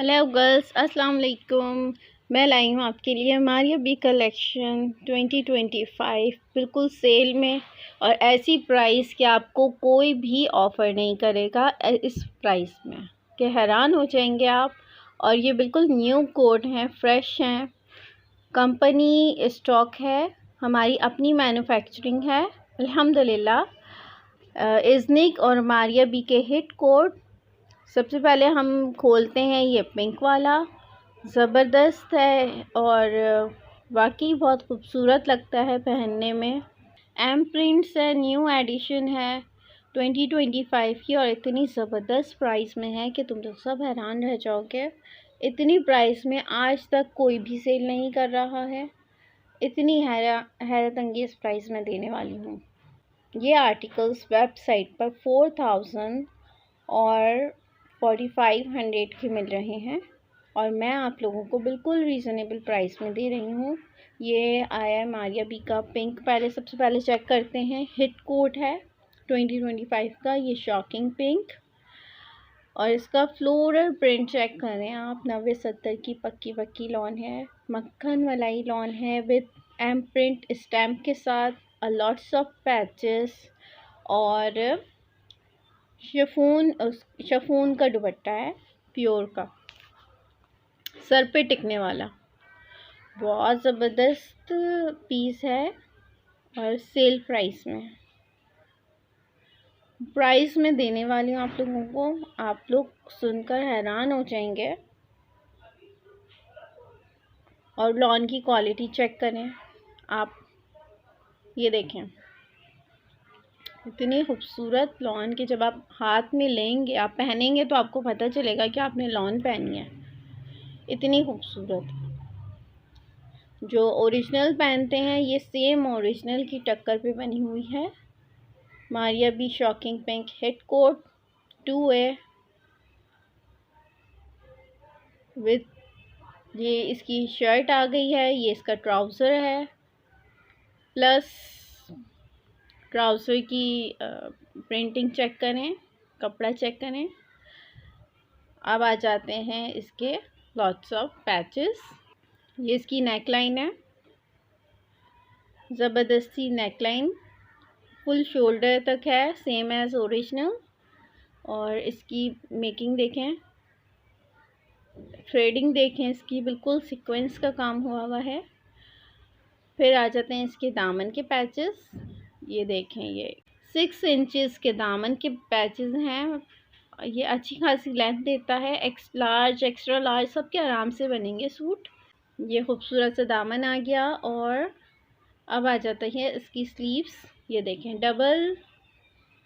Hello girls, अस्सलाम वालेकुम। मैं लाई हूँ आपके लिए मारिया बी कलेक्शन 2025 बिल्कुल सेल में और ऐसी प्राइस कि आपको कोई भी ऑफ़र नहीं करेगा इस प्राइस में कि हैरान हो जाएंगे आप। और ये बिल्कुल न्यू कोट हैं, फ्रेश हैं, कंपनी स्टॉक है, हमारी अपनी मैन्युफैक्चरिंग है अल्हम्दुलिल्लाह। इज़निक और मारिया बी के हिट कोट। सबसे पहले हम खोलते हैं ये पिंक वाला, ज़बरदस्त है और वाकई बहुत खूबसूरत लगता है पहनने में। एम प्रिंट्स है, न्यू एडिशन है 2025 की और इतनी ज़बरदस्त प्राइस में है कि तुम तो सब हैरान रह जाओगे। इतनी प्राइस में आज तक कोई भी सेल नहीं कर रहा है। इतनी हैरत अंगेज़ प्राइस में देने वाली हूँ। ये आर्टिकल्स वेबसाइट पर 4000 और 4500 के मिल रहे हैं और मैं आप लोगों को बिल्कुल रीज़नेबल प्राइस में दे रही हूँ। ये आया है मारिया बी का पिंक। सबसे पहले चेक करते हैं, हिट कोट है 2025 का, ये शॉकिंग पिंक। और इसका फ्लोरल प्रिंट चेक करें आप, 90-70 की पक्की पक्की लॉन है, मक्खन मलाई लॉन है विद एम प्रिंट स्टैम्प के साथ, लॉट्स ऑफ पैचेस और शिफॉन का दुपट्टा है, प्योर का, सर पे टिकने वाला। बहुत ज़बरदस्त पीस है और सेल प्राइस में देने वाली हूँ आप लोगों को। आप लोग सुनकर हैरान हो जाएंगे। और लॉन की क्वालिटी चेक करें आप, ये देखें, इतनी खूबसूरत लॉन के जब आप हाथ में लेंगे, आप पहनेंगे तो आपको पता चलेगा कि आपने लॉन पहनी है। इतनी खूबसूरत, जो ओरिजिनल पहनते हैं ये सेम ओरिजिनल की टक्कर पे बनी हुई है। Maria B shocking pink hit coat 2A with, ये इसकी शर्ट आ गई है, ये इसका ट्राउज़र है, प्लस ट्राउज़र की प्रिंटिंग चेक करें, कपड़ा चेक करें। अब आ जाते हैं इसके लॉट्स ऑफ पैचेस। ये इसकी नेकलाइन है, ज़बरदस्ती नेकलाइन, फुल शोल्डर तक है, सेम एज़ ओरिजिनल। और इसकी मेकिंग देखें, थ्रेडिंग देखें, इसकी बिल्कुल सीक्वेंस का काम हुआ है। फिर आ जाते हैं इसके दामन के पैचेस। ये देखें, ये 6 इंचेस के दामन के पैचेस हैं। ये अच्छी खासी लेंथ देता है, लार्ज, एक्स्ट्रा लार्ज सबके आराम से बनेंगे सूट। ये खूबसूरत सा दामन आ गया। और अब आ जाता है इसकी स्लीव्स। ये देखें, डबल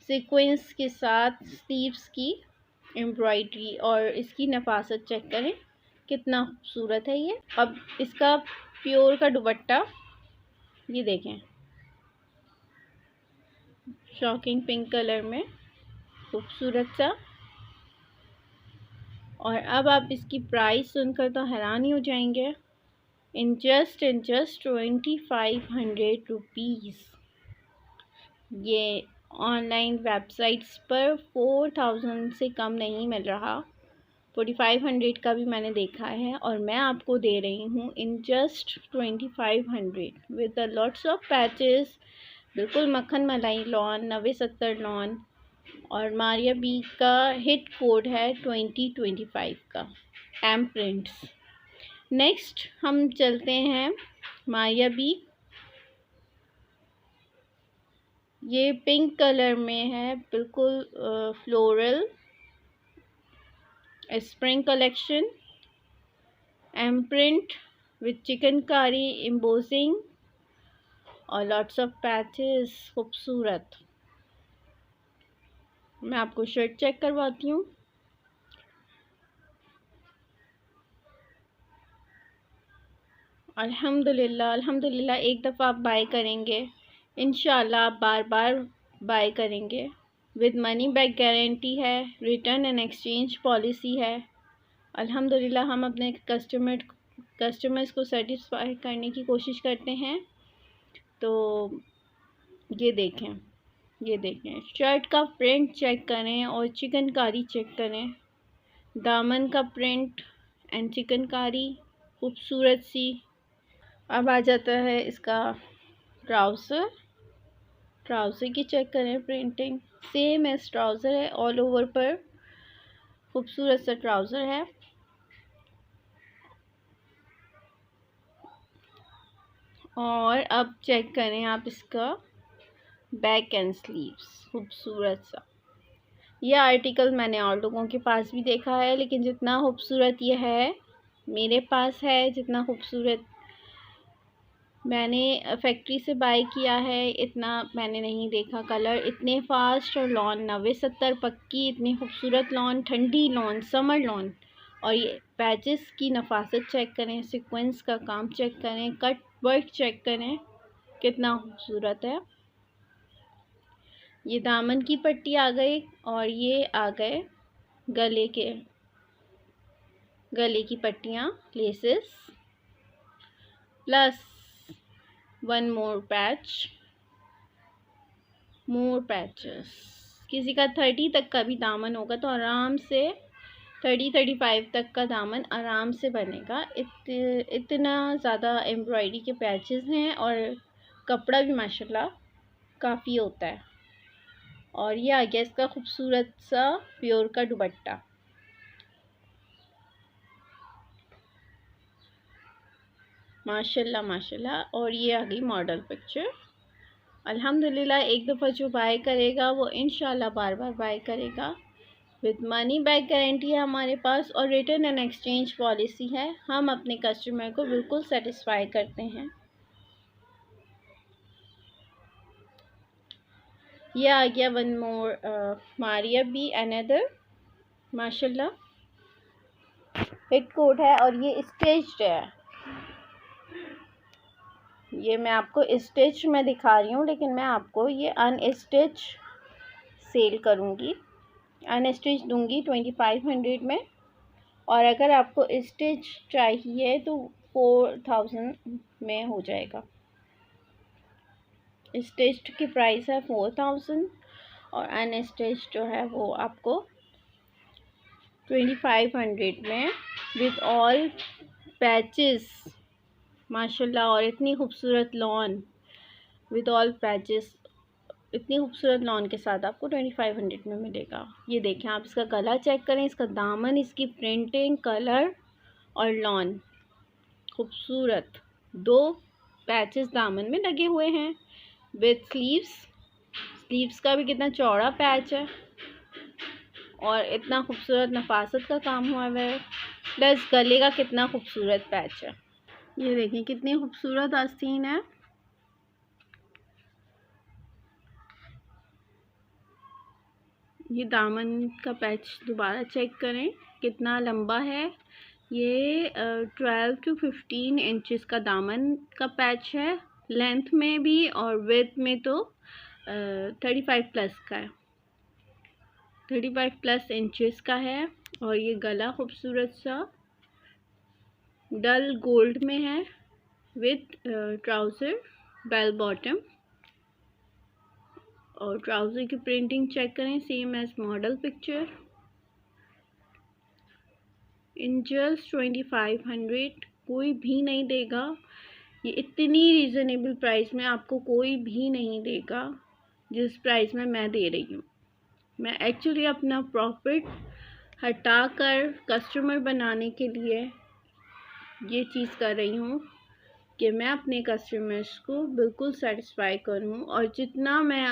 सीक्वेंस के साथ स्लीव्स की एम्ब्रॉयडरी और इसकी नफासत चेक करें, कितना खूबसूरत है ये। अब इसका प्योर का दुपट्टा, ये देखें, शॉकिंग पिंक कलर में खूबसूरत सा। और अब आप इसकी प्राइस सुनकर तो हैरान ही हो जाएंगे। इन जस्ट 2500 रुपीज़ ये ऑनलाइन वेबसाइट्स पर 4000 से कम नहीं मिल रहा। 4500 का भी मैंने देखा है और मैं आपको दे रही हूँ in just 2500 with lots of patches. बिल्कुल मक्खन मलाई लॉन, 90-70 लॉन। और मारिया बी का हिट कोड है 2025 का, एम प्रिंट्स। नेक्स्ट हम चलते हैं मारिया बी, ये पिंक कलर में है, बिल्कुल floral spring collection, M print with chikankari embossing और लॉट्स ऑफ पैचेस, खूबसूरत। मैं आपको शर्ट चेक करवाती हूँ। अल्हम्दुलिल्लाह अल्हम्दुलिल्लाह, एक दफ़ा आप बाय करेंगे इंशाल्लाह आप बार बार बाय करेंगे। विद मनी बैक गारंटी है, रिटर्न एंड एक्सचेंज पॉलिसी है। अल्हम्दुलिल्लाह हम अपने कस्टमर्स को सेटिस्फाई करने की कोशिश करते हैं। तो ये देखें, शर्ट का प्रिंट चेक करें और चिकनकारी चेक करें, दामन का प्रिंट एंड चिकनकारी खूबसूरत सी। अब आ जाता है इसका ट्राउज़र। ट्राउज़र की चेक करें, प्रिंटिंग सेम एज ट्राउज़र है, ऑल ओवर पर खूबसूरत सा ट्राउज़र है। और अब चेक करें आप इसका बैक एंड स्लीव्स, खूबसूरत सा। यह आर्टिकल मैंने और लोगों के पास भी देखा है, लेकिन जितना खूबसूरत ये है मेरे पास है, जितना खूबसूरत मैंने फैक्ट्री से बाय किया है, इतना मैंने नहीं देखा। कलर इतने फास्ट और लॉन 90-70 पक्की, इतनी खूबसूरत लॉन, ठंडी लॉन, समर लॉन। और ये पैचेस की नफासत चेक करें, सीक्वेंस का काम चेक करें, कट वर्क चेक करें, कितना खूबसूरत है। ये दामन की पट्टी आ गई और ये आ गए गले की पट्टियाँ, laces, plus one more patches. किसी का 30 तक का भी दामन होगा तो आराम से 30-35 तक का दामन आराम से बनेगा। इतना ज़्यादा एम्ब्रॉयडरी के पैचेस हैं और कपड़ा भी माशाल्लाह काफ़ी होता है। और ये आ गया इसका खूबसूरत सा प्योर का दुपट्टा। माशाल्लाह माशाल्लाह। और ये आ गई मॉडल पिक्चर। अल्हम्दुलिल्लाह, एक दफ़ा जो बाय करेगा वो इंशाल्लाह बार बार बाय करेगा। विद मनी बैक गारंटी है हमारे पास और रिटर्न एंड एक्सचेंज पॉलिसी है। हम अपने कस्टमर को बिल्कुल सेटिस्फाई करते हैं। ये आ गया one more Maria be another, माशाल्लाह हिट कोट है और ये स्टिच्ड है। ये मैं आपको स्टिच में दिखा रही हूँ, लेकिन मैं आपको ये अनस्टिच सेल करूँगी, अनस्टिच दूँगी 2500 में। और अगर आपको स्टिच चाहिए तो 4000 में हो जाएगा। स्टिच्ड की प्राइस है 4000 और अनस्टिच जो है वो आपको 2500 में विद ऑल पैचेस, माशाल्लाह। और इतनी खूबसूरत लॉन विद ऑल पैचेस, इतनी खूबसूरत लॉन के साथ आपको 2500 में मिलेगा। ये देखें आप, इसका गला चेक करें, इसका दामन, इसकी प्रिंटिंग, कलर और लॉन खूबसूरत। 2 पैचेस दामन में लगे हुए हैं विद स्लीव्स का भी कितना चौड़ा पैच है और इतना खूबसूरत नफासत का काम हुआ है, प्लस गले का कितना खूबसूरत पैच है। ये देखें कितनी खूबसूरत आस्तीन है। ये दामन का पैच दोबारा चेक करें कितना लंबा है। ये 12 to 15 इंचेस का दामन का पैच है, लेंथ में भी और विड्थ में तो 35 प्लस का है, 35 प्लस इंचेस का है। और ये गला खूबसूरत सा डल गोल्ड में है विद ट्राउज़र बेल बॉटम। और ट्राउज़र की प्रिंटिंग चेक करें, same as model picture. In just 2500 कोई भी नहीं देगा। ये इतनी रीज़नेबल प्राइस में आपको कोई भी नहीं देगा जिस प्राइस में मैं दे रही हूँ। मैं एक्चुअली अपना प्रॉफिट हटाकर कस्टमर बनाने के लिए ये चीज़ कर रही हूँ कि मैं अपने कस्टमर्स को बिल्कुल सेटिस्फाई करूँ और जितना मैं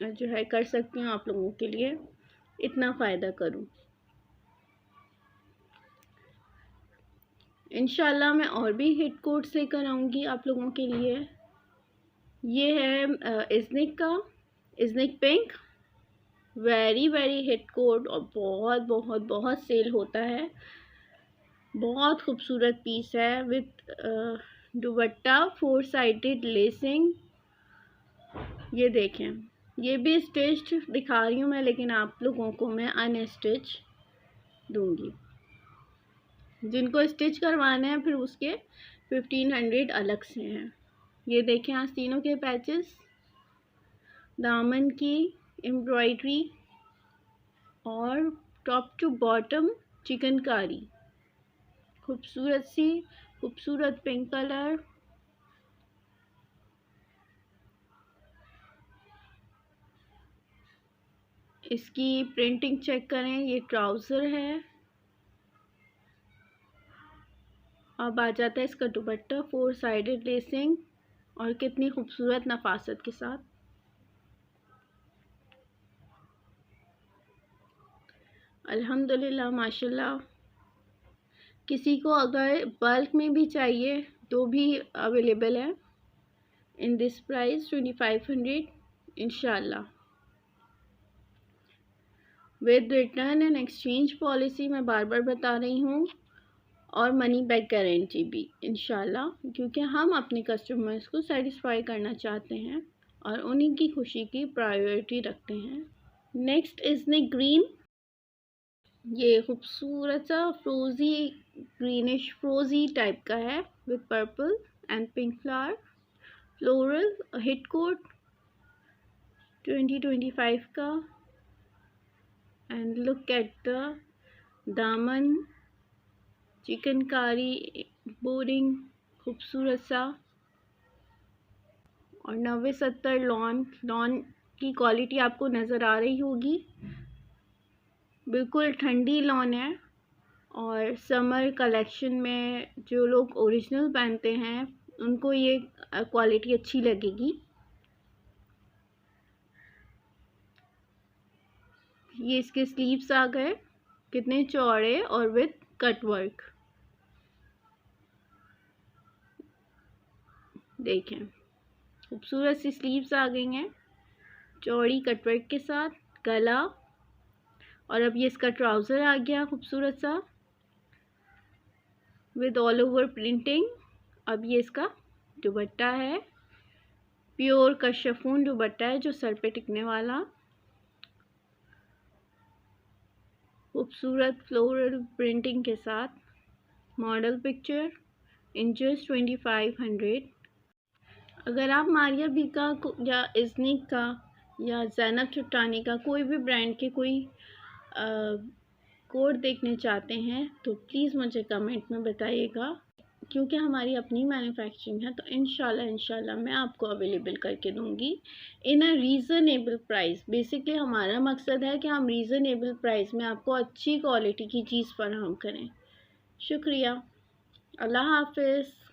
जो है कर सकती हूँ आप लोगों के लिए इतना फ़ायदा करूँ। इंशाल्लाह मैं और भी हिट कोट्स लेकर आऊँगी आप लोगों के लिए। ये है इज़निक का, Iznik pink, very hit coat और बहुत बहुत बहुत सेल होता है। बहुत खूबसूरत पीस है विद दुपट्टा, 4 साइडेड लेसिंग। ये देखें, ये भी स्टिच्ड दिखा रही हूँ मैं, लेकिन आप लोगों को मैं अनस्टिच दूंगी। जिनको स्टिच करवाना है फिर उसके 1500 अलग से हैं। ये देखें आस्तीनों के पैचेस, दामन की एम्ब्रॉयडरी और टॉप टू बॉटम चिकनकारी। खूबसूरत पिंक कलर। इसकी प्रिंटिंग चेक करें, ये ट्राउज़र है। अब आ जाता है इसका दुपट्टा, 4 साइडेड लेसिंग और कितनी खूबसूरत नफासत के साथ। अल्हम्दुलिल्लाह माशाल्लाह। किसी को अगर बल्क में भी चाहिए तो भी अवेलेबल है इन दिस प्राइस 2500 इंशाल्लाह। With return and exchange policy मैं बार बार बता रही हूँ, और मनी बैक गारंटी भी इंशाल्लाह, क्योंकि हम अपने कस्टमर्स को सेटिस्फाई करना चाहते हैं और उन्हीं की खुशी की प्रायोरिटी रखते हैं। नेक्स्ट इज़निक ग्रीन, ये खूबसूरत सा फ्रोजी ग्रीनिश फ्रोजी टाइप का है with purple and pink flower, floral hit coat 2025 का। एंड लुक एट द दामन, चिकनकारी बोरिंग खूबसूरत सा, और 90-70 लॉन की क्वालिटी आपको नज़र आ रही होगी। बिल्कुल ठंडी लॉन है, और समर कलेक्शन में जो लोग ओरिजिनल पहनते हैं उनको ये क्वालिटी अच्छी लगेगी। ये इसके स्लीव्स आ गए, कितने चौड़े और विद कट वर्क, देखें खूबसूरत सी स्लीव्स आ गई हैं चौड़ी कटवर्क के साथ, गला। और अब ये इसका ट्राउज़र आ गया खूबसूरत सा विद ऑल ओवर प्रिंटिंग। अब ये इसका दुपट्टा है, प्योर का शिफॉन दुपट्टा है जो सर पे टिकने वाला, खूबसूरत फ्लोरल प्रिंटिंग के साथ। Model picture in just 2500। अगर आप मारिया बी का या इज़निक का या ज़ैनब चुट्टानी का कोई भी ब्रांड के कोई कोड देखने चाहते हैं तो प्लीज़ मुझे कमेंट में बताइएगा, क्योंकि हमारी अपनी मैन्युफैक्चरिंग है, तो इंशाल्लाह मैं आपको अवेलेबल करके दूंगी इन अ रीज़नेबल प्राइस। बेसिकली हमारा मकसद है कि हम रीज़नेबल प्राइस में आपको अच्छी क्वालिटी की चीज़ फराहम करें। शुक्रिया, अल्लाह हाफ़िज़।